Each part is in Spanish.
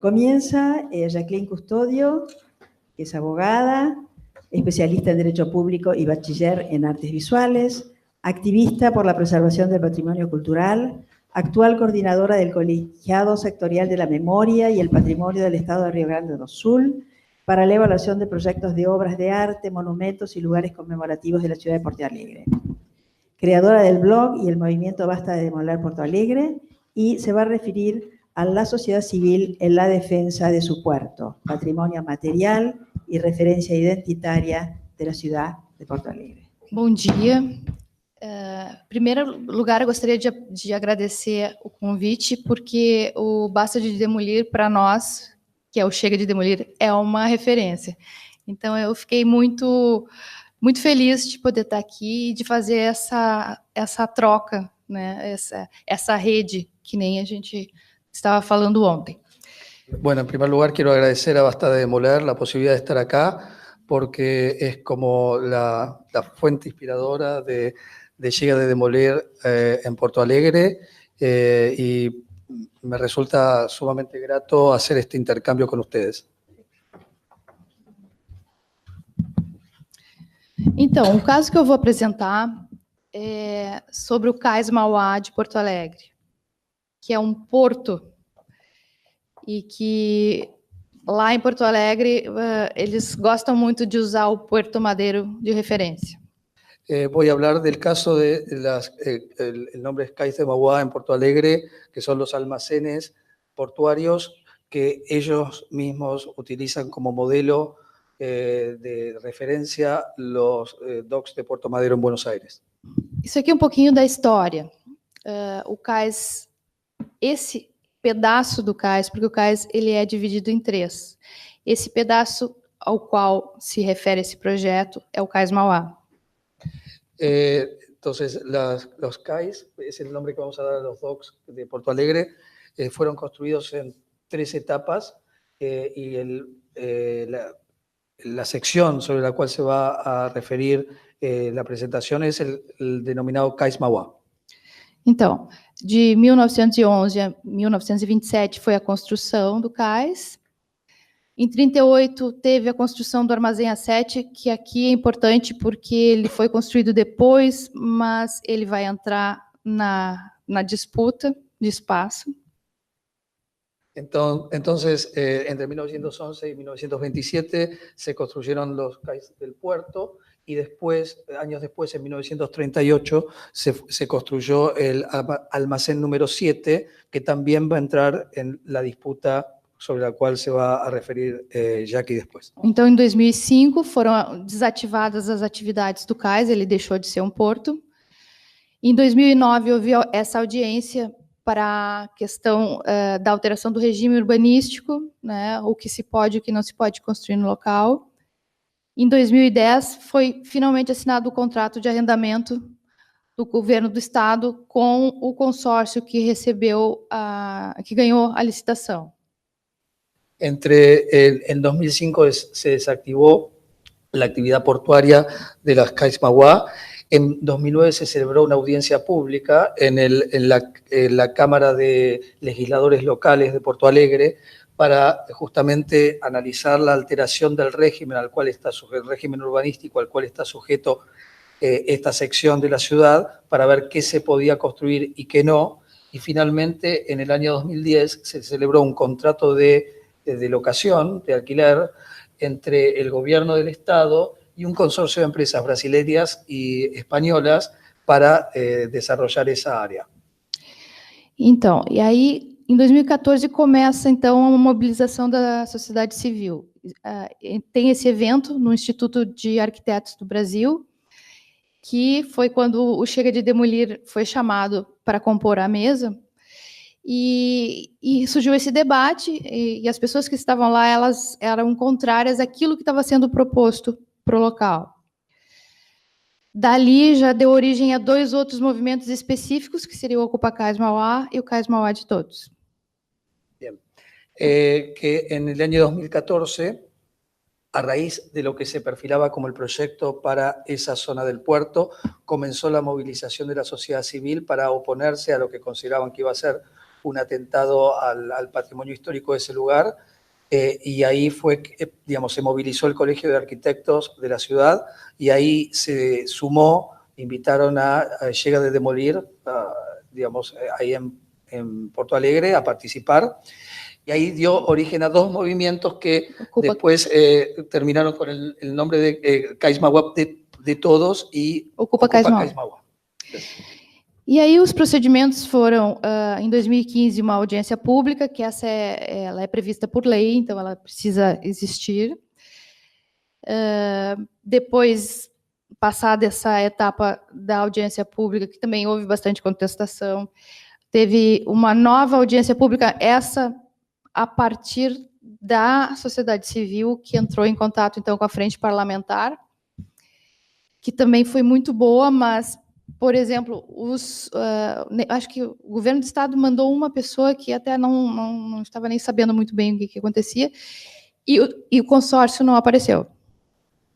Comienza Jacqueline Custodio, que es abogada, especialista en Derecho Público y bachiller en Artes Visuales, activista por la preservación del patrimonio cultural, actual coordinadora del Colegiado Sectorial de la Memoria y el Patrimonio del Estado de Río Grande do Sul, para la evaluación de proyectos de obras de arte, monumentos y lugares conmemorativos de la ciudad de Porto Alegre. Creadora del blog y el movimiento Basta de Demoler Porto Alegre, y se va a referir a la sociedad civil en la defensa de su puerto, patrimonio material y referencia identitaria de la ciudad de Porto Alegre. Bom dia. Em primeiro lugar, eu gostaria de agradecer o convite, porque o Basta de Demolir, para nós, que é o Chega de Demolir, é uma referência. Então, eu fiquei muito feliz de poder estar aqui e de fazer essa troca, né? Essa rede, que nem a gente estaba falando ontem. Bueno, en primer lugar quiero agradecer a Basta de Demoler la posibilidad de estar acá, porque es como la fuente inspiradora de Llega de Demoler en Porto Alegre, y me resulta sumamente grato hacer este intercambio con ustedes. Então, o caso que eu vou apresentar é sobre o Cais Mauá de Porto Alegre, que é um porto e que lá em Porto Alegre eles gostam muito de usar o Puerto Madeiro de referência. Voy a hablar del caso de el nombre es Cais de Mauá en Porto Alegre, que son los almacenes portuarios que ellos mismos utilizan como modelo de referencia los docks de Puerto Madero en Buenos Aires. Isso aqui é um pouquinho da história. O cais, esse pedaço do cais, porque o cais ele é dividido em três. Esse pedaço ao qual se refere esse projeto é o Cais Mauá. Entonces, los CAIs, es el nombre que vamos a dar a los docks de Porto Alegre, fueron construidos en 3 etapas, y la sección sobre la cual se va a referir la presentación es el denominado Cais Mauá. Então, de 1911 a 1927 foi a construção do cais. Em 38 teve a construção do Armazém A7, que aqui é importante porque ele foi construído depois, mas ele vai entrar na disputa de espaço. Entonces, entre 1911 y 1927 se construyeron los CAIs del puerto, y después, años después, en 1938, se construyó el almacén número 7, que también va a entrar en la disputa sobre la cual se va a referir Jackie después. Então, em 2005, foram desativadas as atividades do cais, ele deixou de ser um porto. Em 2009, houve essa audiência para a questão da alteração do regime urbanístico, né, o que se pode e o que não se pode construir no local. Em 2010, foi finalmente assinado o contrato de arrendamento do governo do estado com o consórcio que que ganhou a licitação. En 2005 se desactivó la actividad portuaria de las Cais Mauá. En 2009 se celebró una audiencia pública en la Cámara de Legisladores Locales de Porto Alegre para justamente analizar la alteración del régimen al cual está sujeto, el régimen urbanístico al cual está sujeto esta sección de la ciudad, para ver qué se podía construir y qué no. Y finalmente, en el año 2010 se celebró un contrato de locación, de alquiler, entre el gobierno del Estado y un consorcio de empresas brasileñas y españolas para desarrollar esa área. Então, e aí, em 2014, começa, então, uma mobilização da sociedade civil. Tem esse evento no Instituto de Arquitetos do Brasil, que foi quando o Chega de Demolir foi chamado para compor a mesa, e surgiu esse debate, e as pessoas que estavam lá, elas eram contrárias àquilo que estava sendo proposto para o local. Dali já deu origem a 2 outros movimentos específicos, que seriam o Ocupa Cais Mauá e o Cais Mauá de Todos. Bien. Que en el año 2014, a raíz de lo que se perfilaba como el proyecto para esa zona del puerto, comenzó la movilización de la sociedad civil para oponerse a lo que consideraban que iba a ser un atentado al patrimonio histórico de ese lugar, y ahí fue, digamos, se movilizó el Colegio de Arquitectos de la ciudad, y ahí se sumó, invitaron a Llega de Demolir, digamos, ahí en Porto Alegre, a participar, y ahí dio origen a dos movimientos que después terminaron con el nombre de Cais Mauá de todos y Ocupa Cais Mauá. E aí os procedimentos foram, em 2015, uma audiência pública, que ela é prevista por lei, então ela precisa existir. Depois, passada essa etapa da audiência pública, que também houve bastante contestação, teve uma nova audiência pública, essa a partir da sociedade civil, que entrou em contato, então, com a frente parlamentar, que também foi muito boa, mas, por exemplo, acho que o governo do estado mandou uma pessoa que até não estava nem sabendo muito bem o que acontecia, e o consórcio não apareceu.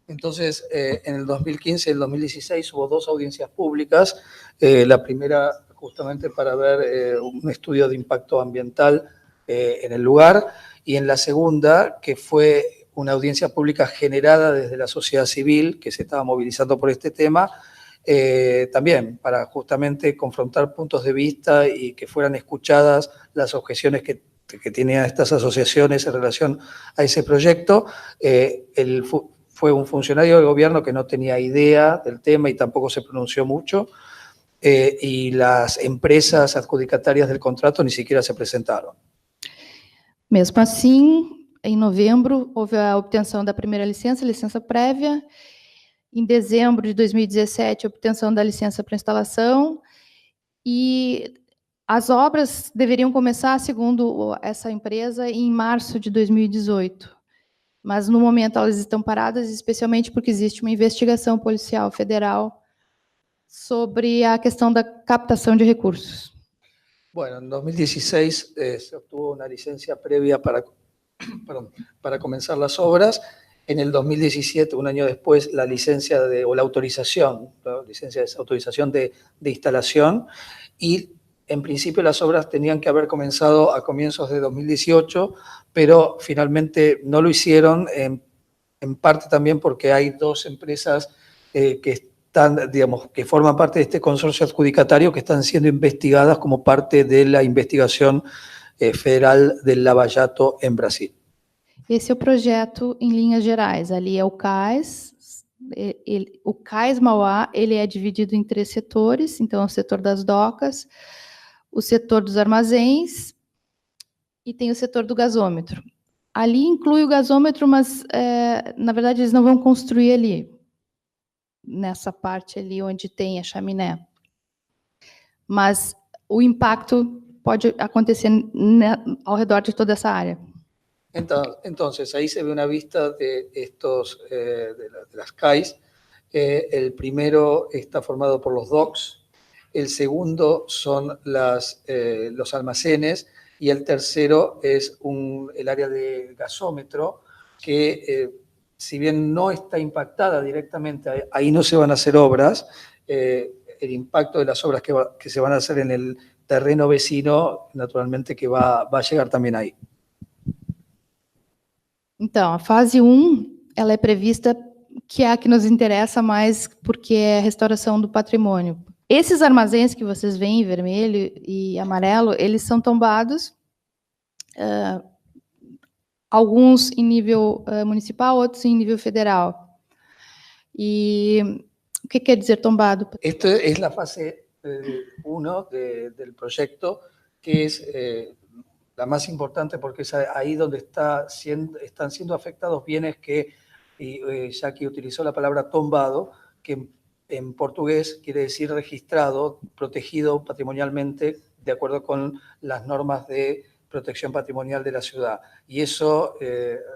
Entonces, en el 2015 y el 2016 hubo dos audiencias públicas, la primera justamente para ver un estudio de impacto ambiental en el lugar, y en la segunda, que fue una audiencia pública generada desde la sociedad civil, que se estaba movilizando por este tema, también para justamente confrontar puntos de vista y que fueran escuchadas las objeciones que tenían estas asociaciones en relación a ese proyecto. Fue un funcionario del gobierno que no tenía idea del tema y tampoco se pronunció mucho, y las empresas adjudicatarias del contrato ni siquiera se presentaram. Mesmo assim, em novembro, houve a obtenção da primeira licença prévia. Em dezembro de 2017, a obtenção da licença para instalação. E as obras deveriam começar, segundo essa empresa, em março de 2018. Mas, no momento, elas estão paradas, especialmente porque existe uma investigação policial federal sobre a questão da captação de recursos. Bueno, en 2016 se obtuvo una licencia previa para comenzar las obras. En el 2017, un año después, la licencia o la autorización, ¿no? Licencia es autorización de instalación, y en principio las obras tenían que haber comenzado a comienzos de 2018, pero finalmente no lo hicieron, en parte también porque hay dos empresas que digamos, que forman parte de este consorcio adjudicatario, que están siendo investigadas como parte de la investigación federal del Lava Jato en Brasil. Esse é o projeto em linhas gerais. Ali é o cais. O Cais Mauá, ele é dividido em 3 setores. Então, o setor das docas, o setor dos armazéns e tem o setor do gasômetro. Ali inclui o gasômetro, mas, na verdade, eles não vão construir ali, nessa parte ali onde tem a chaminé. Mas o impacto pode acontecer ao redor de toda essa área. Entonces, ahí se ve una vista de estos, de las CAIs. El primero está formado por los docks, el segundo son los almacenes, y el tercero es el área de gasómetro, que si bien no está impactada directamente, ahí no se van a hacer obras, el impacto de las obras que se van a hacer en el terreno vecino, naturalmente que va a llegar también ahí. Então, a fase 1, ela é prevista, que é a que nos interessa mais, porque é a restauração do patrimônio. Esses armazéns que vocês veem em vermelho e amarelo, eles são tombados, alguns em nível municipal, outros em nível federal. E o que quer dizer tombado? Esta é a fase 1 del proyecto, que es la más importante porque es ahí donde están siendo afectados bienes que, Jackie utilizó la palabra tombado, que en portugués quiere decir registrado, protegido patrimonialmente de acuerdo con las normas de protección patrimonial de la ciudad. Y eso,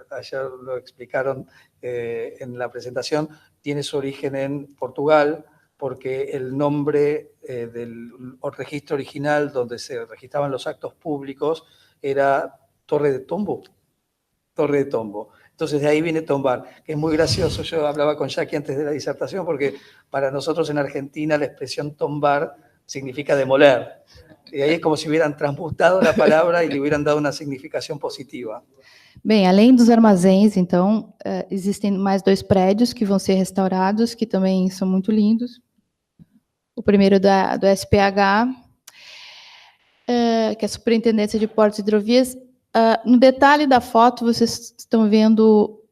ayer lo explicaron en la presentación, tiene su origen en Portugal, porque el nombre del registro original donde se registraban los actos públicos era Torre de Tombo. Torre de Tombo. Entonces de ahí viene tombar, que es muy gracioso. Yo hablaba con Jackie antes de la disertación, porque para nosotros en Argentina la expresión tombar significa demoler. Y ahí es como si hubieran transmutado la palabra y le hubieran dado una significación positiva. Bem, além dos armazéns, então, existem mais 2 prédios que vão ser restaurados, que também são muito lindos. O primeiro do SPH, que é a Superintendência de Portos e Hidrovias. No detalhe da foto, vocês estão vendo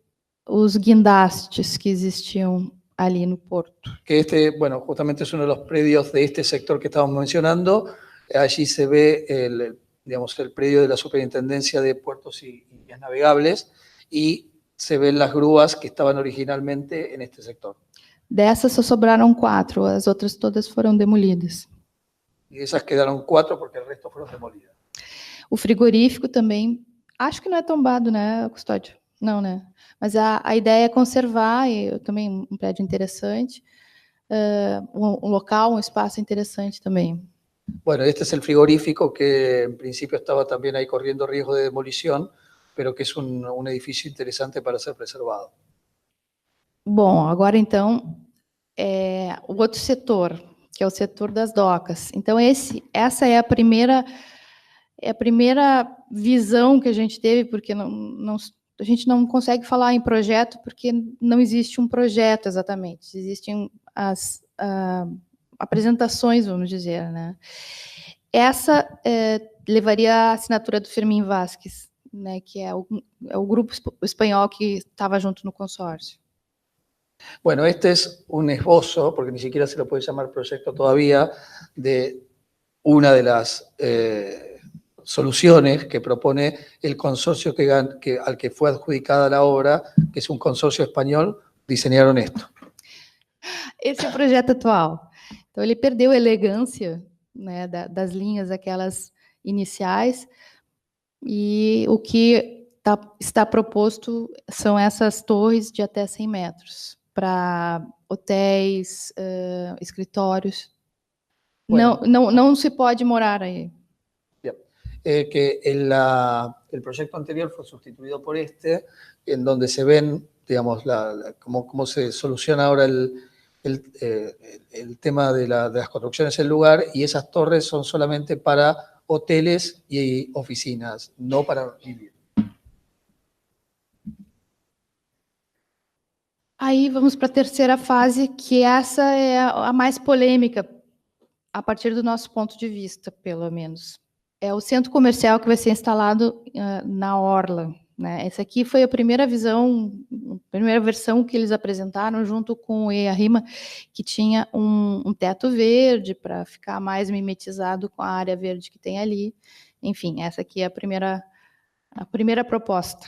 os guindastes que existiam ali no porto. Que bueno, justamente es uno de los predios de este sector que estábamos mencionando. Allí se ve digamos, el predio de la Superintendencia de Puertos y Vías Navegables y se ven las grúas que estaban originalmente en este sector. Dessas só sobraram 4, as outras todas foram demolidas. Y esas quedaron 4 porque el resto fueron demolidas. O frigorífico também, acho que não é tombado, né, Custódio? Não, né? Mas a ideia é conservar, e também um prédio interessante, um local, um espaço interessante também. Bueno, este es el frigorífico que en principio estaba también ahí corriendo riesgo de demolición, pero que es un edificio interesante para ser preservado. Bom, agora então, o outro setor, que é o setor das docas. Então, essa é a primeira visão que a gente teve, porque a gente não consegue falar em projeto, porque não existe um projeto exatamente. Existem as apresentações, vamos dizer, né? Essa levaria a assinatura do Fermín Vázquez, né, que é o grupo espanhol que estava junto no consórcio. Bueno, este es un esbozo, porque ni siquiera se lo puede llamar proyecto todavía, de una de las soluciones que propone el consorcio al que fue adjudicada la obra, que es un consorcio español, diseñaron esto. Esse é o projeto atual. Então, ele perdeu a elegância, né, das linhas aquelas iniciais, e o que está proposto são essas torres de até 100 metros, para hotéis, escritórios. Bueno, não se pode morar aí. Que el proyecto anterior fue sustituido por este, en donde se ven, digamos, cómo se soluciona ahora el tema de las construcciones en el lugar, y esas torres son solamente para hoteles y oficinas, no para vivir. Aí vamos para a terceira fase, que essa é a mais polêmica, a partir do nosso ponto de vista, pelo menos. É o centro comercial que vai ser instalado na Orla, né? Essa aqui foi a primeira versão que eles apresentaram, junto com o EIA-RIMA, que tinha um teto verde para ficar mais mimetizado com a área verde que tem ali. Enfim, essa aqui é a primeira proposta.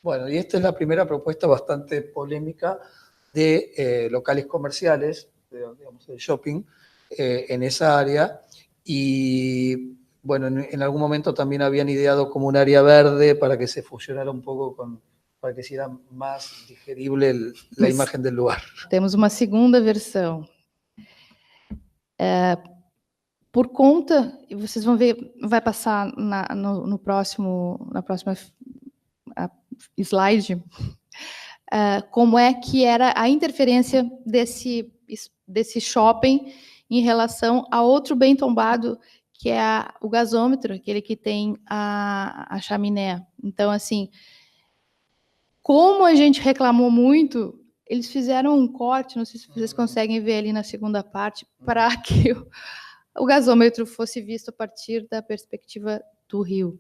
Bueno, y esta es la primera propuesta bastante polémica de locales comerciales, digamos, de shopping, en esa área. Y bueno, en algún momento también habían ideado como un área verde para que se fusionara un poco para que sea más digerible la imagen del lugar. Temos uma segunda versão. Por conta, e vocês vão ver, vai passar na próxima slide, como é que era a interferência desse shopping em relação a outro bem tombado, que é o gasômetro, aquele que tem a chaminé. Então, assim, como a gente reclamou muito, eles fizeram um corte, não sei se vocês conseguem ver ali na segunda parte, para que o gasômetro fosse visto a partir da perspectiva do rio.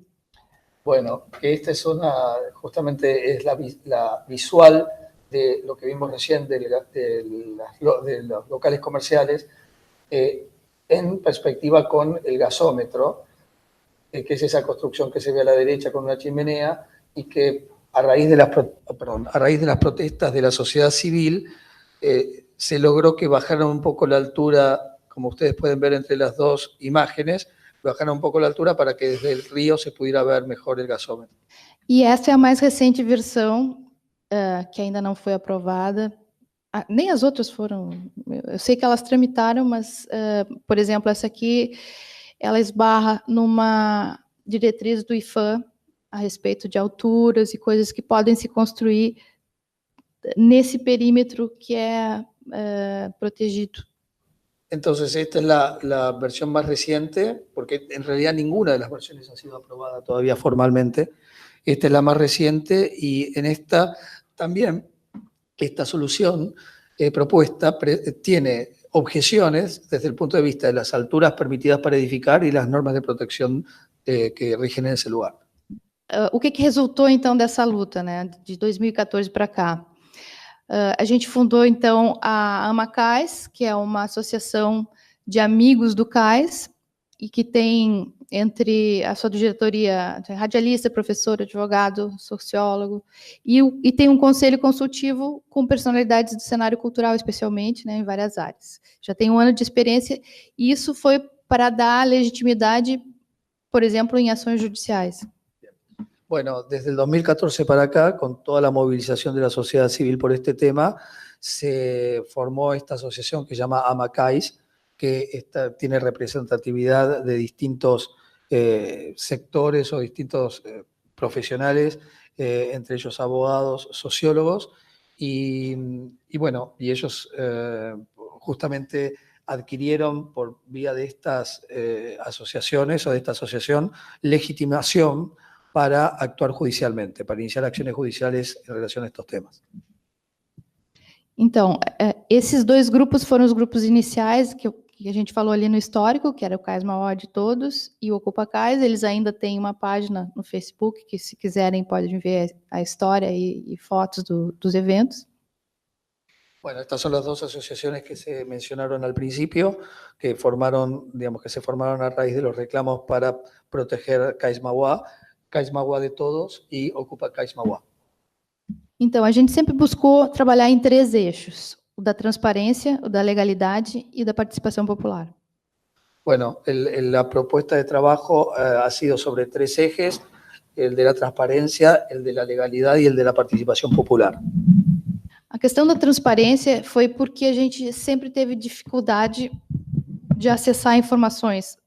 Bueno, que esta es justamente es la visual de lo que vimos recién de los locales comerciales, en perspectiva con el gasómetro, que es esa construcción que se ve a la derecha con una chimenea, y que a raíz de las protestas de la sociedad civil se logró que bajaran un poco la altura, como ustedes pueden ver entre las dos imágenes, bajaram um pouco a altura para que desde o rio se pudiera ver melhor o gasômetro. E essa é a mais recente versão, que ainda não foi aprovada. Nem as outras foram. Eu sei que elas tramitaram, mas, por exemplo, essa aqui, ela esbarra numa diretriz do IPHAN a respeito de alturas e coisas que podem se construir nesse perímetro que é protegido. Entonces, esta es la versión más reciente, porque en realidad ninguna de las versiones ha sido aprobada todavía formalmente. Esta es la más reciente y en esta también, esta solución propuesta tiene objeciones desde el punto de vista de las alturas permitidas para edificar y las normas de protección que rigen en esse lugar. O que resultou, então, dessa luta, né, de 2014 para cá? A gente fundou, então, a AMACAIS, que é uma associação de amigos do CAIS, e que tem, entre a sua diretoria, radialista, professor, advogado, sociólogo, e tem um conselho consultivo com personalidades do cenário cultural, especialmente, né, em várias áreas. Já tem 1 ano de experiência, e isso foi para dar legitimidade, por exemplo, em ações judiciais. Bueno, desde el 2014 para acá, con toda la movilización de la sociedad civil por este tema, se formó esta asociación que se llama AMACAIS, que tiene representatividad de distintos sectores o distintos profesionales, entre ellos abogados, sociólogos, y bueno, y ellos justamente adquirieron por vía de estas asociaciones o de esta asociación legitimación para actuar judicialmente, para iniciar acciones judiciales en relación a estos temas. Então, esses 2 grupos foram os grupos iniciais que a gente falou ali no histórico, que era o CAIS Mauá de Todos e o Ocupa CAIS. Eles ainda têm uma página no Facebook, que se quiserem podem ver a história e fotos dos eventos. Bueno, estas son las 2 asociaciones que se mencionaron al principio, que formaron, digamos, que se formaron a raíz de los reclamos para proteger CAIS Mauá de Todos e Ocupa CAIS Mauá. Então, a gente sempre buscou trabalhar em 3 eixos: o da transparência, o da legalidade e da participação popular. Bueno, la propuesta de trabajo ha sido sobre 3 ejes: el de la transparencia, el de la legalidad y el de la participación popular. A questão da transparência foi porque a gente sempre teve dificuldade de acessar informações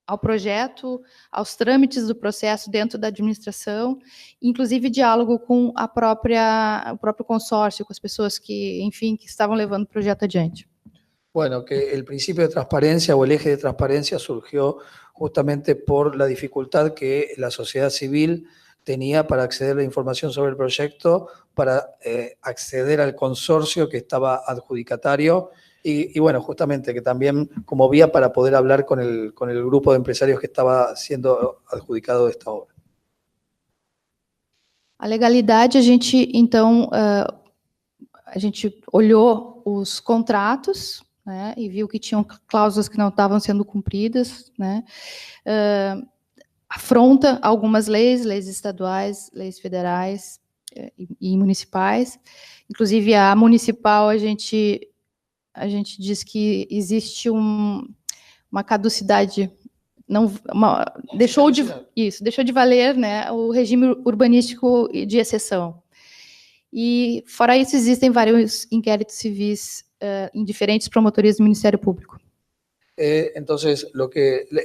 ao projeto, aos trâmites do processo dentro da administração, inclusive diálogo com o próprio consórcio, com as pessoas que, enfim, que estavam levando o projeto adiante. Bueno, que el principio de transparencia o el eje de transparencia surgió justamente por la dificultad que la sociedad civil tenía para acceder a la información sobre el proyecto, para acceder al consorcio que estaba adjudicatario y bueno, justamente que también como vía para poder hablar con el grupo de empresarios que estaba siendo adjudicado de esta obra. A legalidade, a gente, então, a gente olhou os contratos, né, e viu que tinham cláusulas que não estavam sendo cumpridas, né, afronta algumas leis estaduais, leis federais e municipais. Inclusive, a municipal, a gente diz que existe uma caducidade, deixou de valer, né, o regime urbanístico de exceção. E, fora isso, existem vários inquéritos civis em diferentes promotorias do Ministério Público. Entonces,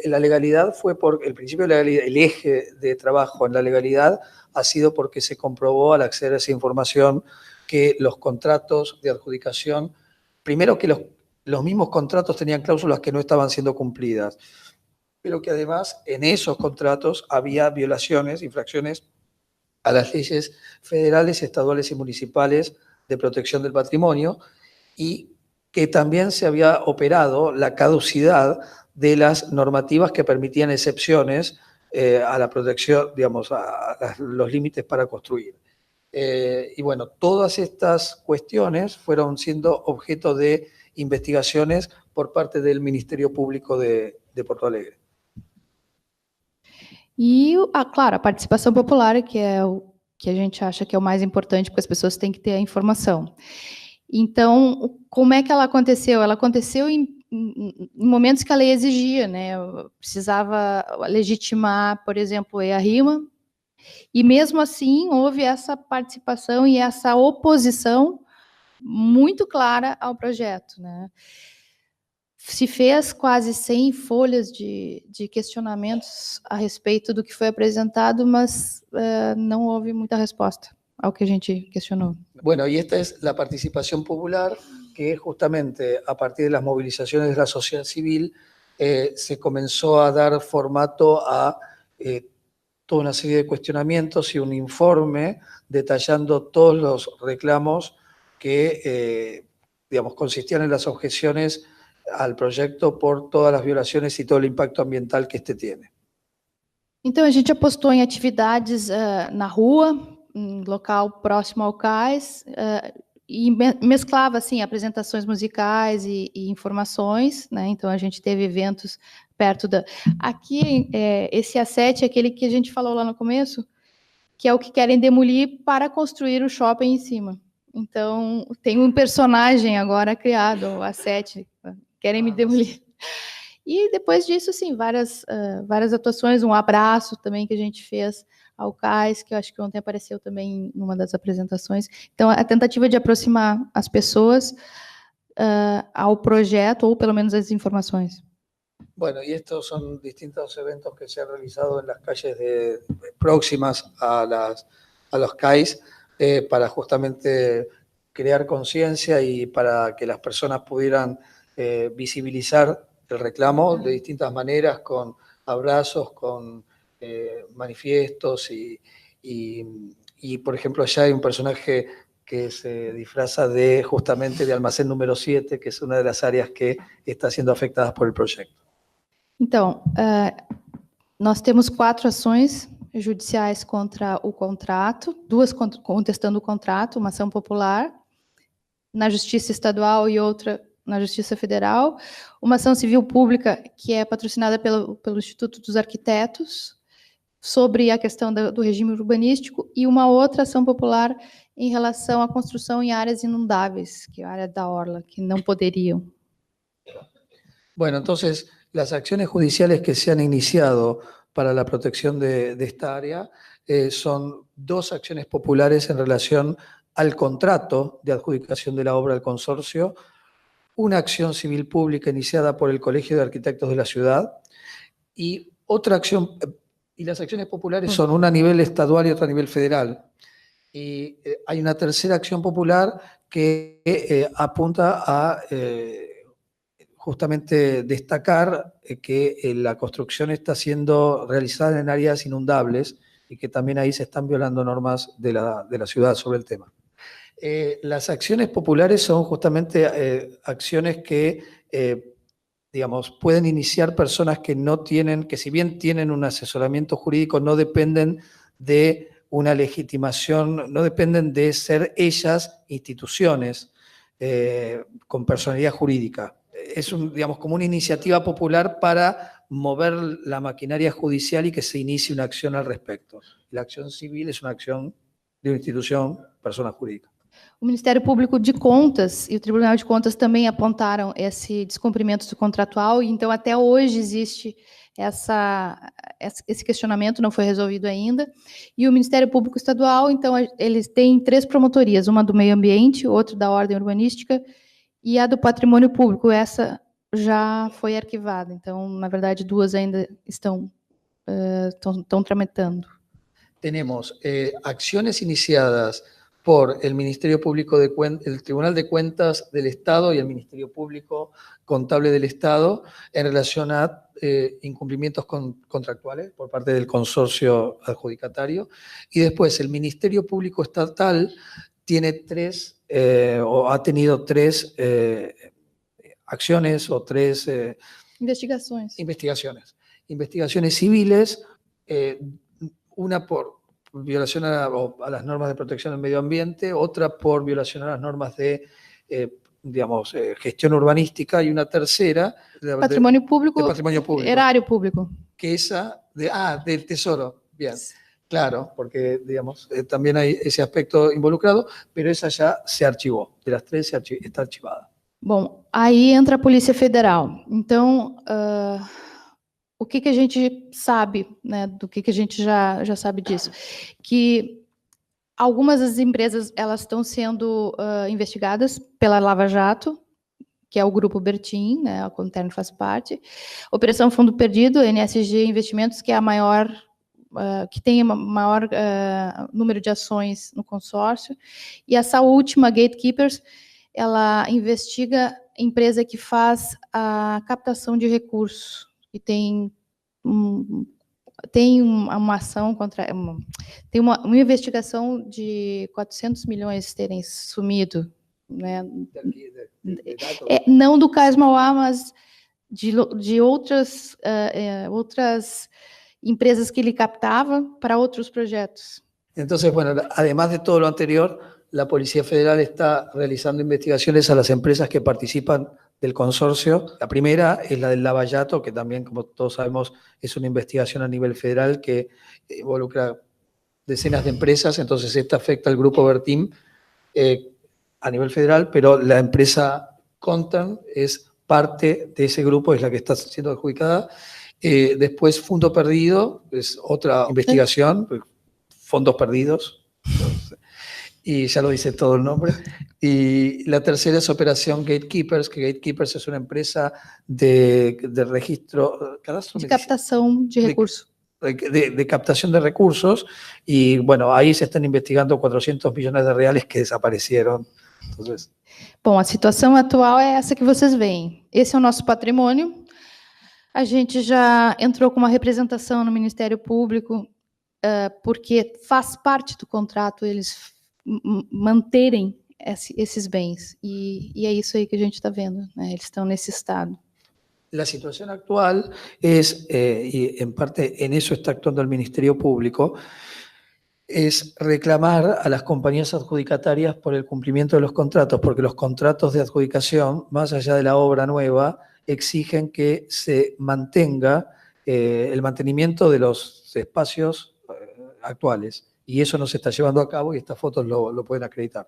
la legalidad fue el principio de la legalidad, el eje de trabajo en la legalidad ha sido porque se comprobó al acceder a esa información que los contratos de adjudicación, primero que los mismos contratos tenían cláusulas que no estaban siendo cumplidas, pero que además en esos contratos había violaciones, infracciones a las leyes federales, estaduales y municipales de protección del patrimonio y que también se había operado la caducidad de las normativas que permitían excepciones a la protección, digamos, a los límites para construir. Y bueno, todas estas cuestiones fueron siendo objeto de investigaciones por parte del Ministerio Público de Porto Alegre. E, claro, a participação popular, que é o que a gente acha que é o mais importante, porque as pessoas têm que ter a informação. Então, como é que ela aconteceu? Ela aconteceu em momentos que a lei exigia, né? Precisava legitimar, por exemplo, a rima, e mesmo assim houve essa participação e essa oposição muito clara ao projeto, né? Se fez quase 100 folhas de questionamentos a respeito do que foi apresentado, mas não houve muita resposta ao que a gente questionou. Bueno, y esta es la participación popular, que justamente a partir de las movilizaciones de la sociedad civil se comenzó a dar formato a toda una serie de cuestionamientos y un informe detallando todos los reclamos que, digamos, consistían en las objeciones al proyecto por todas las violaciones y todo el impacto ambiental que este tiene. Então, a gente apostou em atividades na rua, em local próximo ao cais, e mesclava, assim, apresentações musicais e informações, né? Então, a gente teve eventos perto da... Aqui, esse A7 é aquele que a gente falou lá no começo, que é o que querem demolir para construir o shopping em cima. Então, tem um personagem agora criado, o A7, querem me demolir. E depois disso, sim, várias atuações, um abraço também que a gente fez ao cais, que eu acho que ontem apareceu também em uma das apresentações. Então, a tentativa de aproximar as pessoas ao projeto, ou pelo menos as informações. Bueno, y estos son distintos eventos que se han realizado en las calles próximas a los CAIs para justamente crear conciencia y para que las personas pudieran visibilizar el reclamo de distintas maneras, con abrazos, con manifiestos y, por ejemplo, allá hay un personaje que se disfraza justamente de almacén número 7, que es una de las áreas que está siendo afectadas por el proyecto. Então, nós temos 4 ações judiciais contra o contrato, 2 contestando o contrato, uma ação popular na Justiça Estadual e outra na Justiça Federal, uma ação civil pública que é patrocinada pelo Instituto dos Arquitetos sobre a questão do regime urbanístico e uma outra ação popular em relação à construção em áreas inundáveis, que é a área da orla, que não poderiam. Bueno, entonces, las acciones judiciales que se han iniciado para la protección de esta área son 2 acciones populares en relación al contrato de adjudicación de la obra al consorcio, una acción civil pública iniciada por el Colegio de Arquitectos de la ciudad y otra acción, y las acciones populares son una a nivel estadual y otra a nivel federal. Y hay una tercera acción popular que apunta a justamente destacar que la construcción está siendo realizada en áreas inundables y que también ahí se están violando normas de la ciudad sobre el tema. Las acciones populares son justamente acciones que, digamos, pueden iniciar personas que no tienen, que si bien tienen un asesoramiento jurídico, no dependen de una legitimación, no dependen de ser ellas instituciones con personalidad jurídica. Es digamos, como una iniciativa popular para mover la maquinaria judicial y que se inicie una acción al respecto. La acción civil es una acción de una institución, persona jurídica. O Ministério Público de Contas e o Tribunal de Contas também apontaram esse descumprimento contratual, e então até hoje existe esse questionamento, não foi resolvido ainda. E o Ministério Público Estadual, então, eles têm 3 promotorias, uma do meio ambiente, outra da ordem urbanística e a do patrimônio público. Essa já foi arquivada, então, na verdade, 2 ainda estão tramitando. Tenemos acciones iniciadas por el Ministerio Público el Tribunal de Cuentas del Estado y el Ministerio Público Contable del Estado en relación a incumplimientos contractuales por parte del consorcio adjudicatario. Y después el Ministerio Público Estatal tiene 3, o ha tenido 3 acciones o 3 investigaciones civiles, una por violación a las normas de protección del medio ambiente, otra por violación a las normas de, gestión urbanística, y una tercera de patrimonio público, erario público. Que esa, del Tesoro, bien, claro, porque, también hay ese aspecto involucrado, pero esa ya se archivó, de las 3 está archivada. Bom, aí entra a Polícia Federal. Então, o que a gente sabe, né, do que a gente já sabe disso? Que algumas das empresas elas estão sendo investigadas pela Lava Jato, que é o Grupo Bertin, né, a Conterno faz parte. Operação Fundo Perdido, NSG Investimentos, que é a maior, que tem o maior número de ações no consórcio. E essa última, Gatekeepers, ela investiga empresa que faz a captação de recursos e tem uma ação contra... Tem uma investigação de 400 milhões terem sumido, né? Não do Cais Mauá, mas de outras empresas que ele captava para outros projetos. Entonces, bueno, además de todo lo anterior, la Policía Federal está realizando investigaciones a las empresas que participan del consorcio. La primera es la del Lavallato, que también, como todos sabemos, es una investigación a nivel federal que involucra decenas de empresas. Entonces, esta afecta al grupo Bertim a nivel federal, pero la empresa Contan es parte de ese grupo, es la que está siendo adjudicada. Después, Fondo Perdido, es otra investigación, fondos perdidos. Y ya lo dice todo el nombre. Y la tercera es Operación Gatekeepers, que Gatekeepers es una empresa de registro... De captación de recursos. De captación de recursos. Y bueno, ahí se están investigando 400 millones de reales que desaparecieron. Entonces... Bom, a situação atual é essa que vocês veem. Esse é o nosso patrimônio. A gente já entrou com uma representação no Ministério Público, porque faz parte do contrato eles manterem esses bens. E é isso aí que a gente está vendo, né? Eles estão nesse estado. La situación actual es, y en parte en eso está actuando el Ministerio Público, es reclamar a las compañías adjudicatarias por el cumplimiento de los contratos, porque los contratos de adjudicación, más allá de la obra nueva, exigen que se mantenga el mantenimiento de los espacios actuales. Y eso no se está llevando a cabo y estas fotos lo pueden acreditar.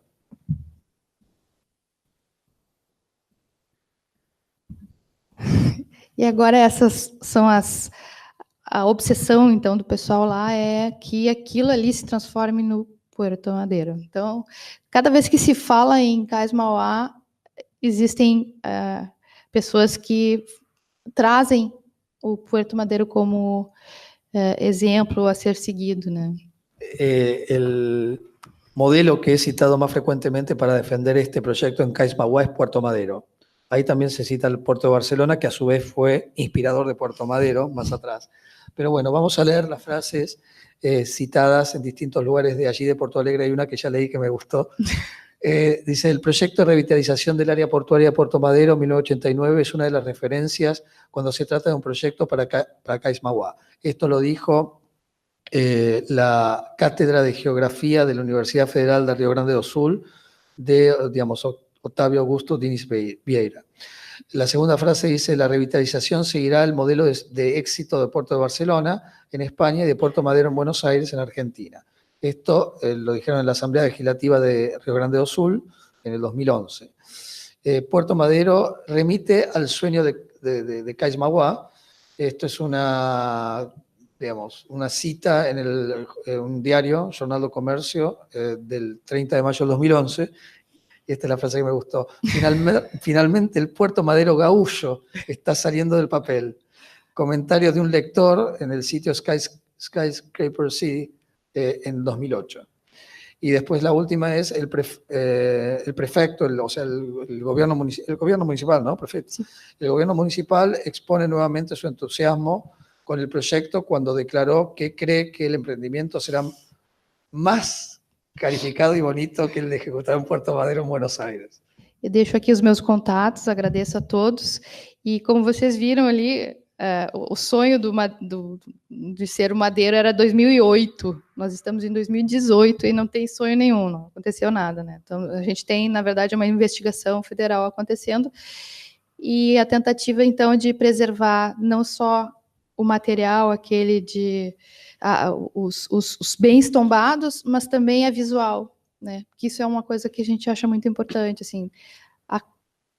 E agora essas são a obsessão, então, do pessoal lá é que aquilo ali se transforme no Puerto Madero. Então, cada vez que se fala em Cais Mauá, existem pessoas que trazem o Puerto Madero como exemplo a ser seguido, né? El modelo que he citado más frecuentemente para defender este proyecto en Cais Mauá es Puerto Madero. Ahí también se cita el puerto de Barcelona, que a su vez fue inspirador de Puerto Madero, más atrás. Pero bueno, vamos a leer las frases citadas en distintos lugares de allí de Porto Alegre. Hay una que ya leí que me gustó. Dice, el proyecto de revitalización del área portuaria de Puerto Madero 1989 es una de las referencias cuando se trata de un proyecto para Cais Mauá. Esto lo dijo la Cátedra de Geografía de la Universidad Federal de Río Grande do Sul, de, digamos, Octavio Augusto Diniz Vieira. La segunda frase dice, la revitalización seguirá el modelo de éxito de Puerto de Barcelona en España y de Puerto Madero en Buenos Aires en Argentina. Esto lo dijeron en la Asamblea Legislativa de Río Grande do Sul en el 2011. Puerto Madero remite al sueño de Cais Mauá. Esto es una cita en un diario, Jornal do Comercio, del 30 de mayo del 2011. Y esta es la frase que me gustó. Finalmente el Puerto Madero gaullo está saliendo del papel. Comentario de un lector en el sitio Skyscraper City en 2008. Y después la última es el prefecto, el gobierno municipal, ¿no? Prefecto. Sí. El gobierno municipal expone nuevamente su entusiasmo con el proyecto cuando declaró que cree que el emprendimiento será más calificado e bonito que ele de ejecutar em Puerto Madero, em Buenos Aires. Eu deixo aqui os meus contatos, agradeço a todos. E como vocês viram ali, o sonho de ser o Madeiro era 2008. Nós estamos em 2018 e não tem sonho nenhum, não aconteceu nada, né? Então, a gente tem, na verdade, uma investigação federal acontecendo e a tentativa, então, de preservar não só o material, aquele de... os bens tombados, mas também a visual, né? Porque isso é uma coisa que a gente acha muito importante, assim.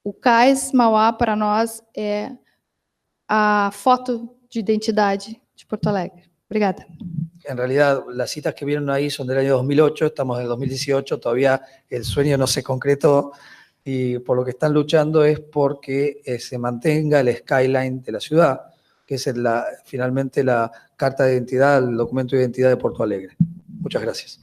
O Cais Mauá, para nós, é a foto de identidade de Porto Alegre. Obrigada. En realidad, las citas que vieron ahí son del año 2008, estamos en el 2018, todavía el sueño no se concretó y por lo que están luchando es porque se mantenga el skyline de la ciudad, que es finalmente la carta de identidad, el documento de identidad de Porto Alegre. Muchas gracias.